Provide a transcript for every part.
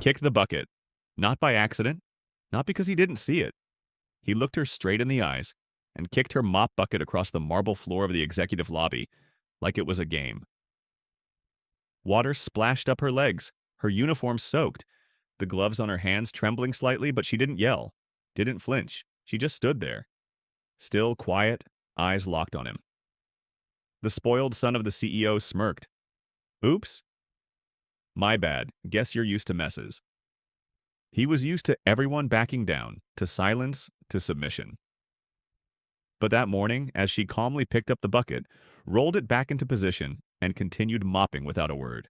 kicked the bucket. Not by accident, not because he didn't see it. He looked her straight in the eyes and kicked her mop bucket across the marble floor of the executive lobby like it was a game. Water splashed up her legs, her uniform soaked, the gloves on her hands trembling slightly, but she didn't yell, didn't flinch. She just stood there, still quiet, eyes locked on him. The spoiled son of the CEO smirked. Oops. My bad. Guess you're used to messes. He was used to everyone backing down, to silence, to submission. But that morning, as she calmly picked up the bucket, rolled it back into position, and continued mopping without a word.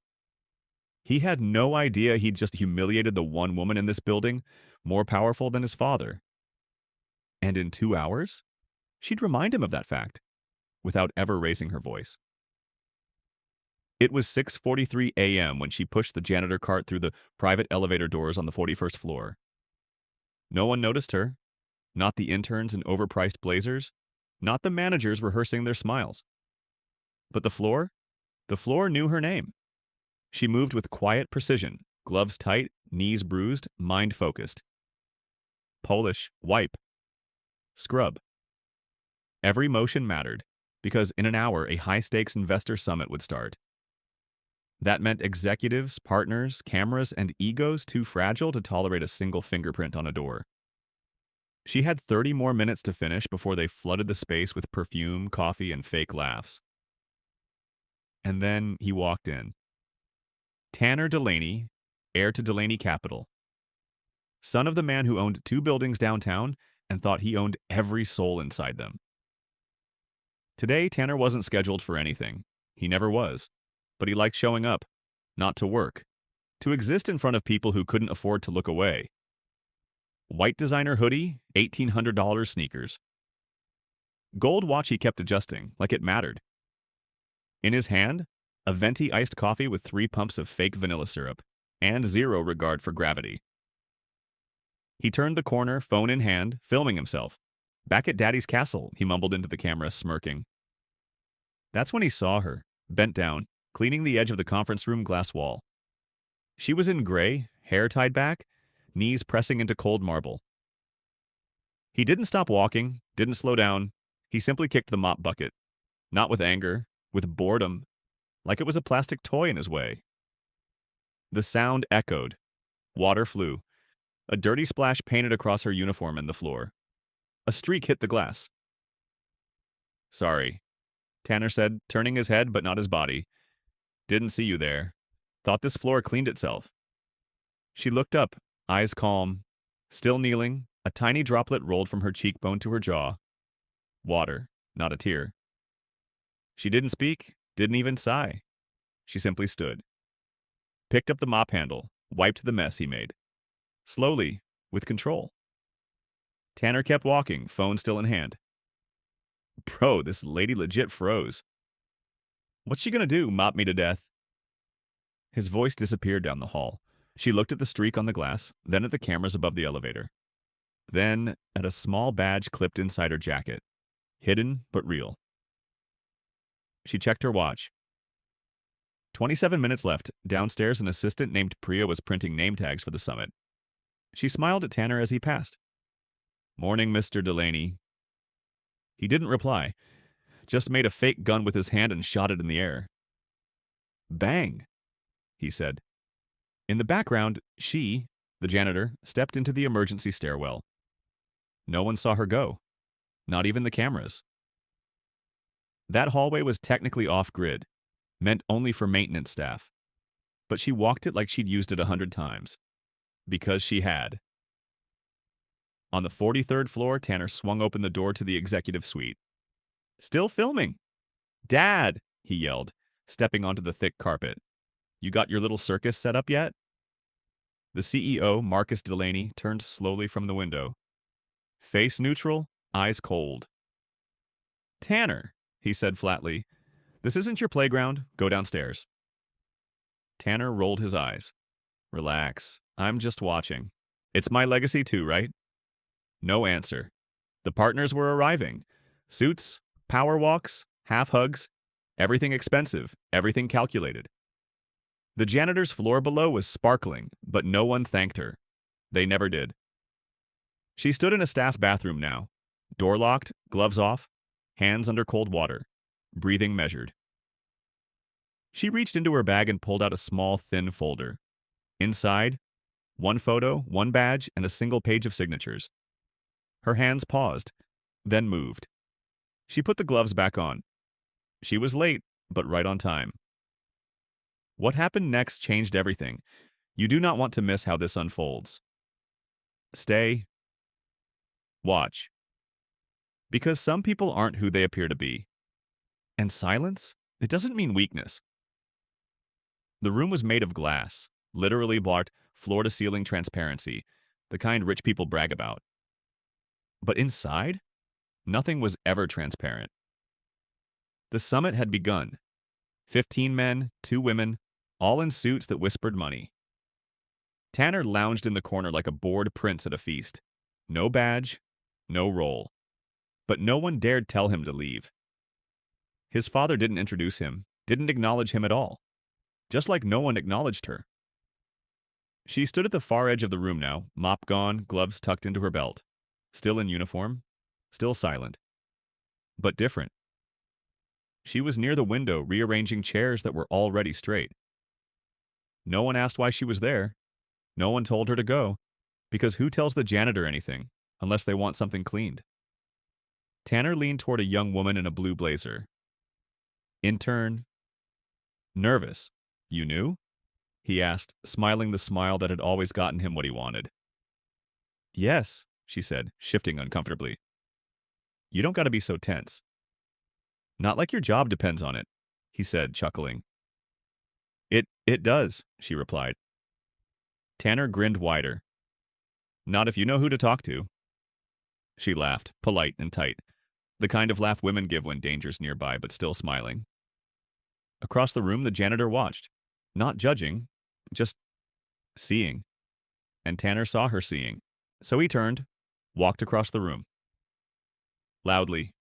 He had no idea he'd just humiliated the one woman in this building, more powerful than his father. And in 2 hours, she'd remind him of that fact, without ever raising her voice. It was 6:43 a.m. when she pushed the janitor cart through the private elevator doors on the 41st floor. No one noticed her, not the interns in overpriced blazers, not the managers rehearsing their smiles. But the floor knew her name. She moved with quiet precision, gloves tight, knees bruised, mind focused. Polish, wipe. Scrub. Every motion mattered, because in an hour a high-stakes investor summit would start. That meant executives, partners, cameras, and egos too fragile to tolerate a single fingerprint on a door. She had 30 more minutes to finish before they flooded the space with perfume, coffee, and fake laughs. And then he walked in. Tanner Delaney, heir to Delaney Capital. Son of the man who owned 2 buildings downtown and thought he owned every soul inside them. Today, Tanner wasn't scheduled for anything. He never was. But he liked showing up, not to work, to exist in front of people who couldn't afford to look away. White designer hoodie, $1,800 sneakers. Gold watch he kept adjusting, like it mattered. In his hand, a venti iced coffee with 3 pumps of fake vanilla syrup, and 0 regard for gravity. He turned the corner, phone in hand, filming himself. Back at Daddy's castle, he mumbled into the camera, smirking. That's when he saw her, bent down, cleaning the edge of the conference room glass wall. She was in gray, hair tied back, knees pressing into cold marble. He didn't stop walking, didn't slow down. He simply kicked the mop bucket. Not with anger, with boredom, like it was a plastic toy in his way. The sound echoed. Water flew. A dirty splash painted across her uniform and the floor. A streak hit the glass. Sorry, Tanner said, turning his head but not his body. Didn't see you there. Thought this floor cleaned itself. She looked up, eyes calm. Still kneeling, a tiny droplet rolled from her cheekbone to her jaw. Water, not a tear. She didn't speak, didn't even sigh. She simply stood. Picked up the mop handle, wiped the mess he made. Slowly, with control. Tanner kept walking, phone still in hand. Bro, this lady legit froze. What's she gonna do, mop me to death? His voice disappeared down the hall. She looked at the streak on the glass, then at the cameras above the elevator. Then at a small badge clipped inside her jacket. Hidden, but real. She checked her watch. 27 minutes left. Downstairs, an assistant named Priya was printing name tags for the summit. She smiled at Tanner as he passed. Morning, Mr. Delaney. He didn't reply, just made a fake gun with his hand and shot it in the air. Bang, he said. In the background, she, the janitor, stepped into the emergency stairwell. No one saw her go, not even the cameras. That hallway was technically off-grid, meant only for maintenance staff. But she walked it like she'd used it 100 times. Because she had. On the 43rd floor, Tanner swung open the door to the executive suite. Still filming. Dad, he yelled, stepping onto the thick carpet. You got your little circus set up yet? The CEO, Marcus Delaney, turned slowly from the window. Face neutral, eyes cold. Tanner, he said flatly, this isn't your playground. Go downstairs. Tanner rolled his eyes. Relax. I'm just watching. It's my legacy too, right? No answer. The partners were arriving. Suits, power walks, half hugs, everything expensive, everything calculated. The janitor's floor below was sparkling, but no one thanked her. They never did. She stood in a staff bathroom now, door locked, gloves off, hands under cold water, breathing measured. She reached into her bag and pulled out a small, thin folder. Inside, one photo, one badge, and a single page of signatures. Her hands paused, then moved. She put the gloves back on. She was late, but right on time. What happened next changed everything. You do not want to miss how this unfolds. Stay. Watch. Because some people aren't who they appear to be. And silence? It doesn't mean weakness. The room was made of glass, literally blocked floor-to-ceiling transparency, the kind rich people brag about. But inside, nothing was ever transparent. The summit had begun. 15 men, 2 women, all in suits that whispered money. Tanner lounged in the corner like a bored prince at a feast. No badge, no role. But no one dared tell him to leave. His father didn't introduce him, didn't acknowledge him at all. Just like no one acknowledged her. She stood at the far edge of the room now, mop gone, gloves tucked into her belt. Still in uniform, still silent. But different. She was near the window, rearranging chairs that were already straight. No one asked why she was there. No one told her to go, because who tells the janitor anything, unless they want something cleaned? Tanner leaned toward a young woman in a blue blazer. Intern. Nervous. You knew? He asked, smiling the smile that had always gotten him what he wanted. Yes, she said, shifting uncomfortably. You don't gotta be so tense. Not like your job depends on it, he said, chuckling. It does, she replied. Tanner grinned wider. Not if you know who to talk to. She laughed, polite and tight, the kind of laugh women give when danger's nearby, but still smiling. Across the room, the janitor watched, not judging, just seeing. And Tanner saw her seeing. So he turned, walked across the room. Loudly.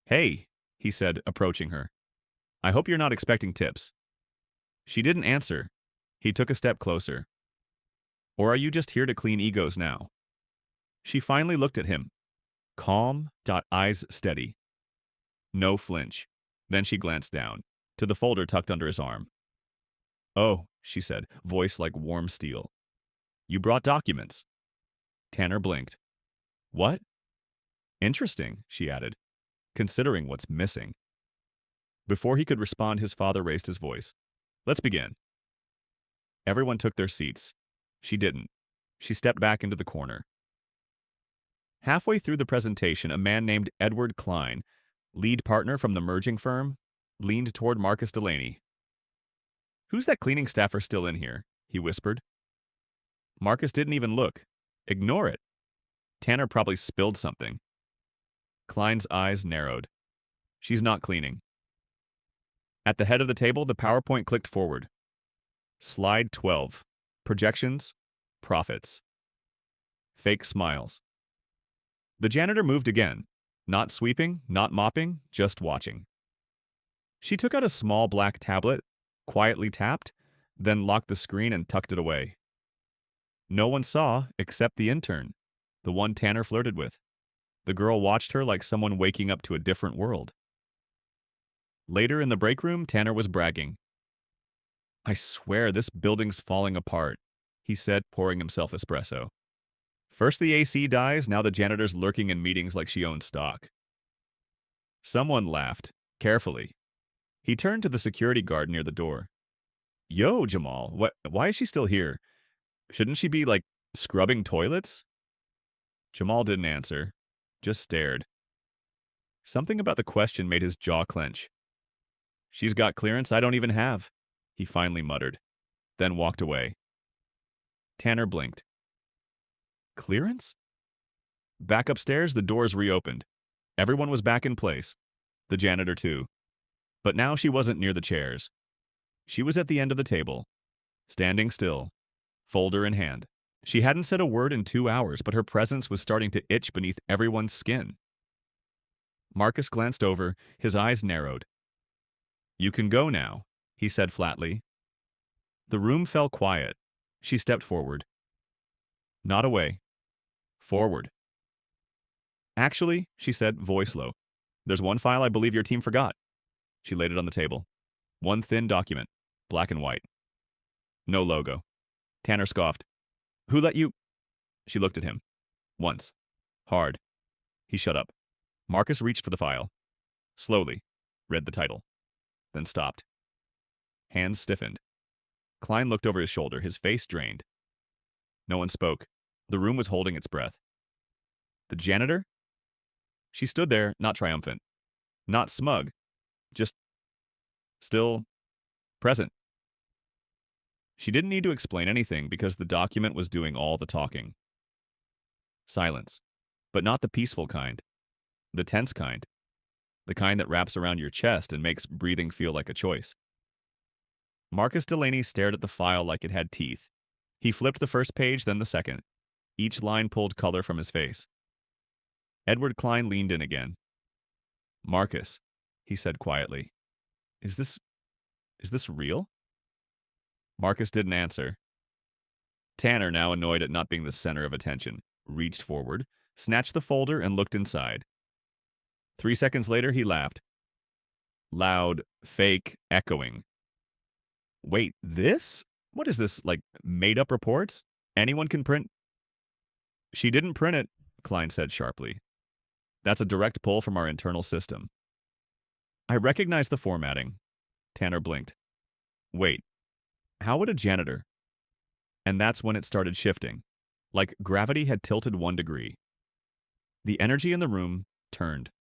Hey, he said, approaching her. I hope you're not expecting tips. She didn't answer. He took a step closer. Or are you just here to clean egos now? She finally looked at him. Calm, eyes steady. No flinch. Then she glanced down, to the folder tucked under his arm. Oh, she said, voice like warm steel. You brought documents. Tanner blinked. What? Interesting, she added, considering what's missing. Before he could respond, his father raised his voice. Let's begin. Everyone took their seats. She didn't. She stepped back into the corner. Halfway through the presentation, a man named Edward Klein, lead partner from the merging firm, leaned toward Marcus Delaney. Who's that cleaning staffer still in here? He whispered. Marcus didn't even look. Ignore it. Tanner probably spilled something. Klein's eyes narrowed. She's not cleaning. At the head of the table, the PowerPoint clicked forward. Slide 12. Projections. Profits. Fake smiles. The janitor moved again. Not sweeping, not mopping, just watching. She took out a small black tablet, quietly tapped, then locked the screen and tucked it away. No one saw except the intern, the one Tanner flirted with. The girl watched her like someone waking up to a different world. Later in the break room, Tanner was bragging. I swear this building's falling apart, he said, pouring himself espresso. First the AC dies, now the janitor's lurking in meetings like she owns stock. Someone laughed, carefully. He turned to the security guard near the door. Yo, Jamal, why is she still here? Shouldn't she be, scrubbing toilets? Jamal didn't answer, just stared. Something about the question made his jaw clench. She's got clearance I don't even have, he finally muttered, then walked away. Tanner blinked. Clearance? Back upstairs, the doors reopened. Everyone was back in place. The janitor, too. But now she wasn't near the chairs. She was at the end of the table, standing still, folder in hand. She hadn't said a word in 2 hours, but her presence was starting to itch beneath everyone's skin. Marcus glanced over, his eyes narrowed. You can go now, he said flatly. The room fell quiet. She stepped forward. Not away. Forward. Actually, she said, voice low, there's one file I believe your team forgot. She laid it on the table. One thin document, black and white. No logo. Tanner scoffed. Who let you? She looked at him. Once. Hard. He shut up. Marcus reached for the file. Slowly. Read the title. Then stopped. Hands stiffened. Klein looked over his shoulder, his face drained. No one spoke. The room was holding its breath. The janitor? She stood there, not triumphant. Not smug. Just still present. She didn't need to explain anything because the document was doing all the talking. Silence. But not the peaceful kind. The tense kind. The kind that wraps around your chest and makes breathing feel like a choice. Marcus Delaney stared at the file like it had teeth. He flipped the first page, then the second. Each line pulled color from his face. Edward Klein leaned in again. Marcus, he said quietly, is this real? Marcus didn't answer. Tanner, now annoyed at not being the center of attention, reached forward, snatched the folder, and looked inside. 3 seconds later, he laughed. Loud, fake, echoing. Wait, this? What is this, like, made-up reports? Anyone can print? She didn't print it, Klein said sharply. That's a direct pull from our internal system. I recognize the formatting. Tanner blinked. Wait, how would a janitor? And that's when it started shifting, like gravity had tilted 1 degree. The energy in the room turned.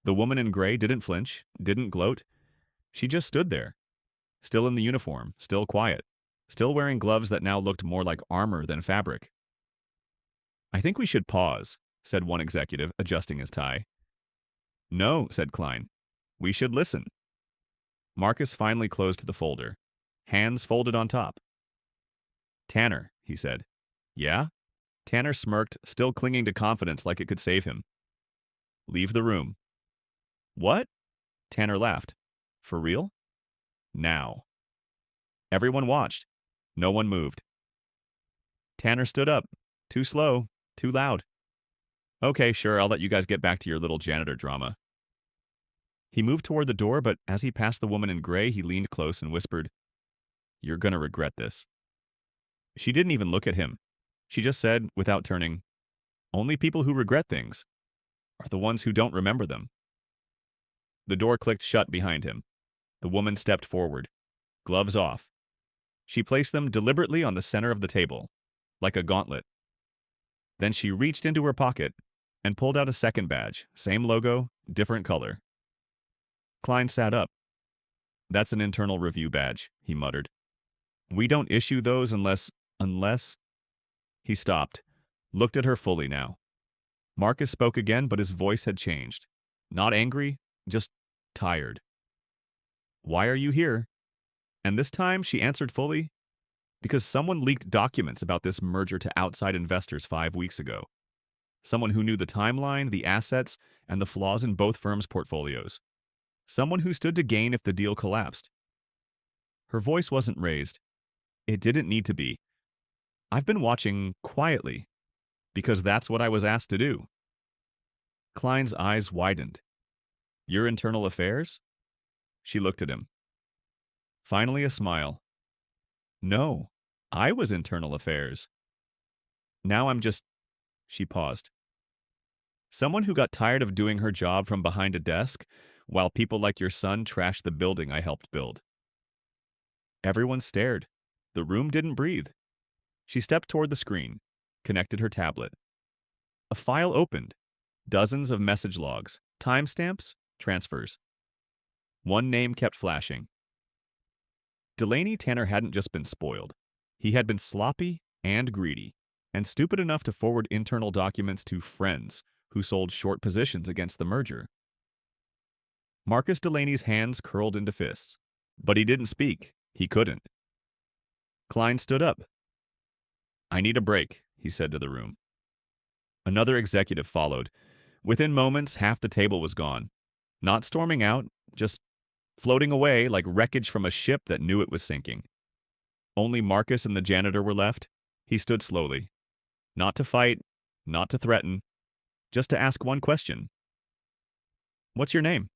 The woman in gray didn't flinch, didn't gloat. She just stood there, still in the uniform, still quiet, still wearing gloves that now looked more like armor than fabric. I think we should pause, said one executive, adjusting his tie. No, said Klein. We should listen. Marcus finally closed the folder, hands folded on top. Tanner, he said. Yeah? Tanner smirked, still clinging to confidence like it could save him. Leave the room. What? Tanner laughed. For real? Now. Everyone watched. No one moved. Tanner stood up. Too slow. Too loud. Okay, sure, I'll let you guys get back to your little janitor drama. He moved toward the door, but as he passed the woman in gray, he leaned close and whispered, You're gonna regret this. She didn't even look at him. She just said, without turning, Only people who regret things are the ones who don't remember them. The door clicked shut behind him. The woman stepped forward, gloves off. She placed them deliberately on the center of the table, like a gauntlet. Then she reached into her pocket and pulled out a second badge, same logo, different color. Klein sat up. That's an internal review badge, he muttered. We don't issue those unless... He stopped, looked at her fully now. Marcus spoke again, but his voice had changed. Not angry, just tired. Why are you here? And this time she answered fully, because someone leaked documents about this merger to outside investors 5 weeks ago. Someone who knew the timeline, the assets, and the flaws in both firms' portfolios. Someone who stood to gain if the deal collapsed. Her voice wasn't raised. It didn't need to be. I've been watching quietly, because that's what I was asked to do. Klein's eyes widened. Your internal affairs? She looked at him. Finally a smile. No, I was internal affairs. Now I'm just... She paused. Someone who got tired of doing her job from behind a desk, while people like your son trashed the building I helped build. Everyone stared. The room didn't breathe. She stepped toward the screen, connected her tablet. A file opened. Dozens of message logs, timestamps, transfers. One name kept flashing. Delaney Tanner hadn't just been spoiled. He had been sloppy and greedy, and stupid enough to forward internal documents to friends who sold short positions against the merger. Marcus Delaney's hands curled into fists, but he didn't speak. He couldn't. Klein stood up. I need a break, he said to the room. Another executive followed. Within moments, half the table was gone. Not storming out, just floating away like wreckage from a ship that knew it was sinking. Only Marcus and the janitor were left. He stood slowly. Not to fight, not to threaten, just to ask one question. What's your name?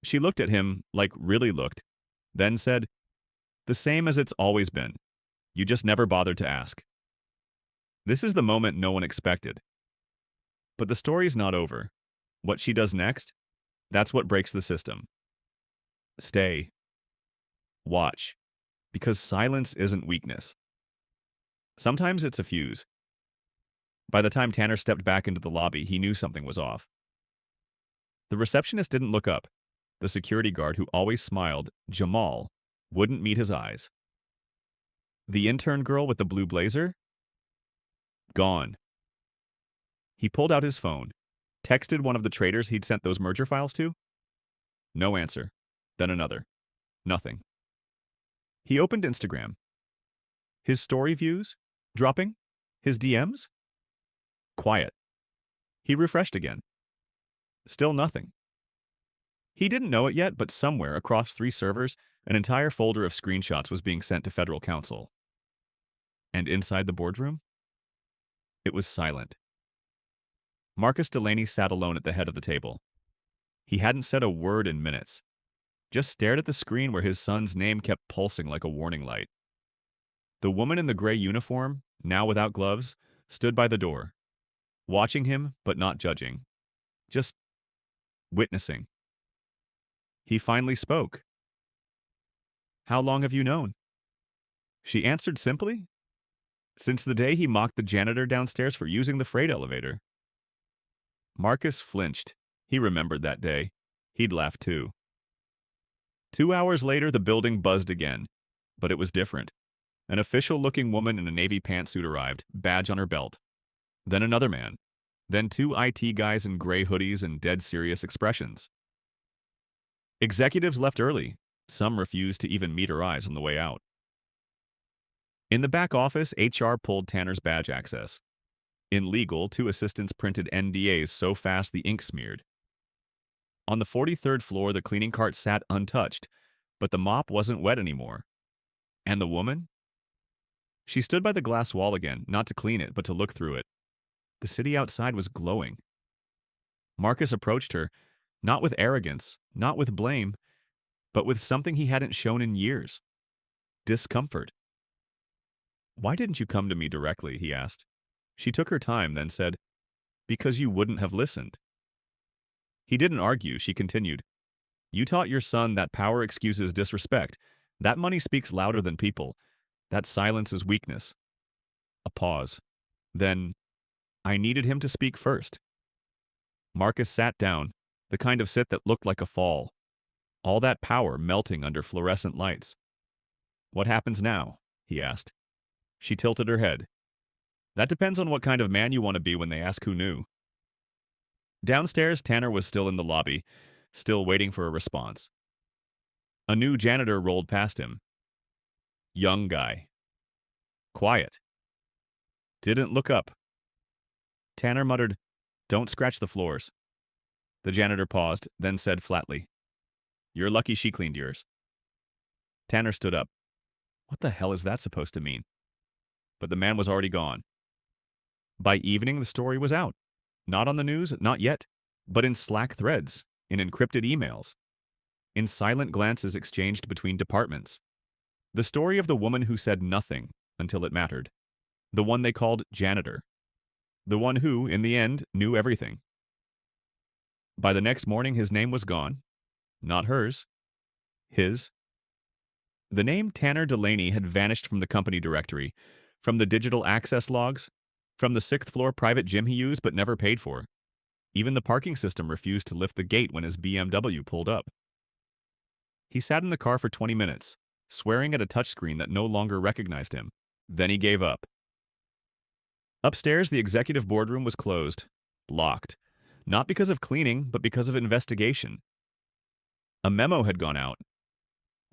She looked at him, like really looked, then said, the same as it's always been. You just never bothered to ask. This is the moment no one expected. But the story's not over. What she does next, that's what breaks the system. Stay. Watch. Because silence isn't weakness. Sometimes it's a fuse. By the time Tanner stepped back into the lobby, he knew something was off. The receptionist didn't look up. The security guard, who always smiled, Jamal, wouldn't meet his eyes. The intern girl with the blue blazer? Gone. He pulled out his phone, texted one of the traders he'd sent those merger files to. No answer. Then another. Nothing. He opened Instagram. His story views? Dropping? His DMs? Quiet. He refreshed again. Still nothing. He didn't know it yet, but somewhere across 3 servers, an entire folder of screenshots was being sent to federal counsel. And inside the boardroom? It was silent. Marcus Delaney sat alone at the head of the table. He hadn't said a word in minutes, just stared at the screen where his son's name kept pulsing like a warning light. The woman in the gray uniform, now without gloves, stood by the door, watching him but not judging, just witnessing. He finally spoke. How long have you known? She answered simply, since the day he mocked the janitor downstairs for using the freight elevator. Marcus flinched. He remembered that day. He'd laughed too. 2 hours later, the building buzzed again, but it was different. An official-looking woman in a navy pantsuit arrived, badge on her belt. Then another man. Then 2 IT guys in gray hoodies and dead serious expressions. Executives left early. Some refused to even meet her eyes on the way out. In the back office, HR pulled Tanner's badge access. In legal, 2 assistants printed NDAs so fast the ink smeared. On the 43rd floor, the cleaning cart sat untouched, but the mop wasn't wet anymore. And the woman? She stood by the glass wall again, not to clean it, but to look through it. The city outside was glowing. Marcus approached her, not with arrogance, not with blame, but with something he hadn't shown in years. Discomfort. Why didn't you come to me directly, he asked. She took her time, then said, because you wouldn't have listened. He didn't argue, she continued. You taught your son that power excuses disrespect. That money speaks louder than people. That silence is weakness. A pause. Then, I needed him to speak first. Marcus sat down, the kind of sit that looked like a fall. All that power melting under fluorescent lights. What happens now? He asked. She tilted her head. That depends on what kind of man you want to be when they ask who knew. Downstairs, Tanner was still in the lobby, still waiting for a response. A new janitor rolled past him. Young guy. Quiet. Didn't look up. Tanner muttered, don't scratch the floors. The janitor paused, then said flatly, you're lucky she cleaned yours. Tanner stood up. What the hell is that supposed to mean? But the man was already gone. By evening, the story was out. Not on the news, not yet, but in Slack threads, in encrypted emails, in silent glances exchanged between departments. The story of the woman who said nothing until it mattered. The one they called Janitor. The one who, in the end, knew everything. By the next morning, his name was gone. Not hers. His. The name Tanner Delaney had vanished from the company directory, from the digital access logs, from the 6th floor private gym he used but never paid for. Even the parking system refused to lift the gate when his BMW pulled up. He sat in the car for 20 minutes, swearing at a touchscreen that no longer recognized him. Then he gave up. Upstairs, the executive boardroom was closed, locked, not because of cleaning, but because of investigation. A memo had gone out.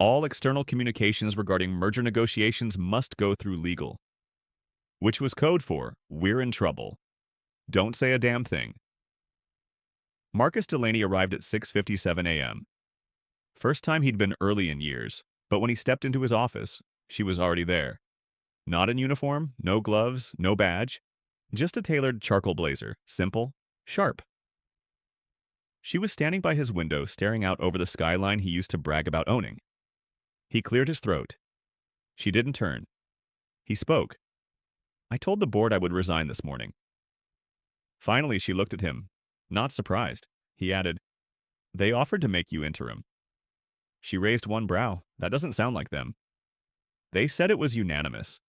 All external communications regarding merger negotiations must go through legal. Which was code for, we're in trouble. Don't say a damn thing. Marcus Delaney arrived at 6:57 a.m. First time he'd been early in years, but when he stepped into his office, She was already there. Not in uniform, no gloves, no badge. Just a tailored charcoal blazer, simple, sharp. She was standing by his window, staring out over the skyline he used to brag about owning. He cleared his throat. She didn't turn. He spoke. I told the board I would resign this morning. Finally, she looked at him, not surprised. He added, They offered to make you interim. She raised one brow. That doesn't sound like them. They said it was unanimous.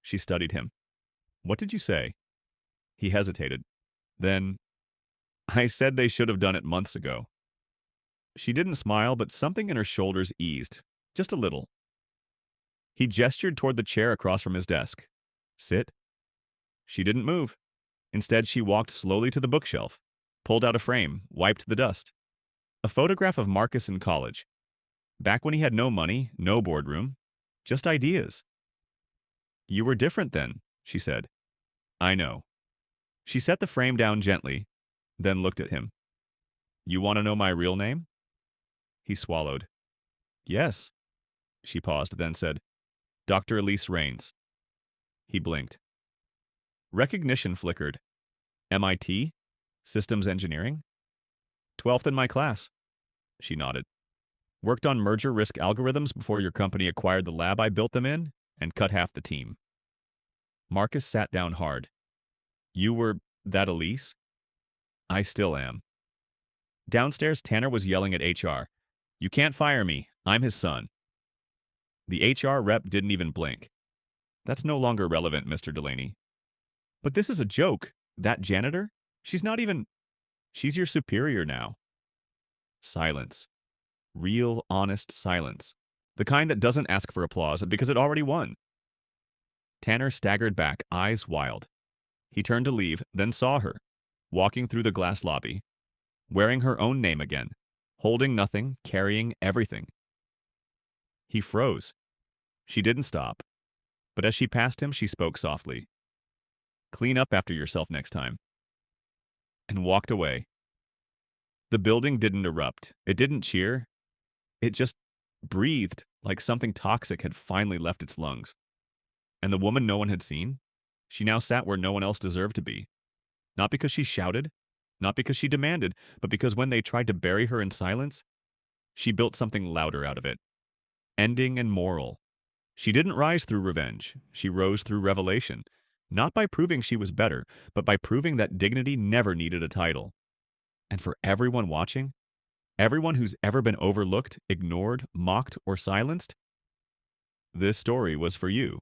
She studied him. What did you say? He hesitated. Then, I said they should have done it months ago. She didn't smile, but something in her shoulders eased, just a little. He gestured toward the chair across from his desk. Sit. She didn't move. Instead, she walked slowly to the bookshelf, pulled out a frame, wiped the dust. A photograph of Marcus in college. Back when he had no money, no boardroom, just ideas. You were different then, she said. I know. She set the frame down gently, then looked at him. You want to know my real name? He swallowed. Yes. She paused, then said, Dr. Elise Rains. He blinked. Recognition flickered. MIT? Systems engineering? 12th in my class. She nodded. Worked on merger risk algorithms before your company acquired the lab I built them in and cut half the team. Marcus sat down hard. You were that Elise? I still am. Downstairs, Tanner was yelling at HR. You can't fire me. I'm his son. The HR rep didn't even blink. That's no longer relevant, Mr. Delaney. But this is a joke. That janitor? She's not even... She's your superior now. Silence. Real, honest silence. The kind that doesn't ask for applause because it already won. Tanner staggered back, eyes wild. He turned to leave, then saw her, walking through the glass lobby, wearing her own name again, holding nothing, carrying everything. He froze. She didn't stop, but as she passed him, she spoke softly. Clean up after yourself next time. And walked away. The building didn't erupt. It didn't cheer. It just breathed like something toxic had finally left its lungs. And the woman no one had seen? She now sat where no one else deserved to be. Not because she shouted, not because she demanded, but because when they tried to bury her in silence, she built something louder out of it. Ending and moral. She didn't rise through revenge. She rose through revelation. Not by proving she was better, but by proving that dignity never needed a title. And for everyone watching, everyone who's ever been overlooked, ignored, mocked, or silenced, this story was for you.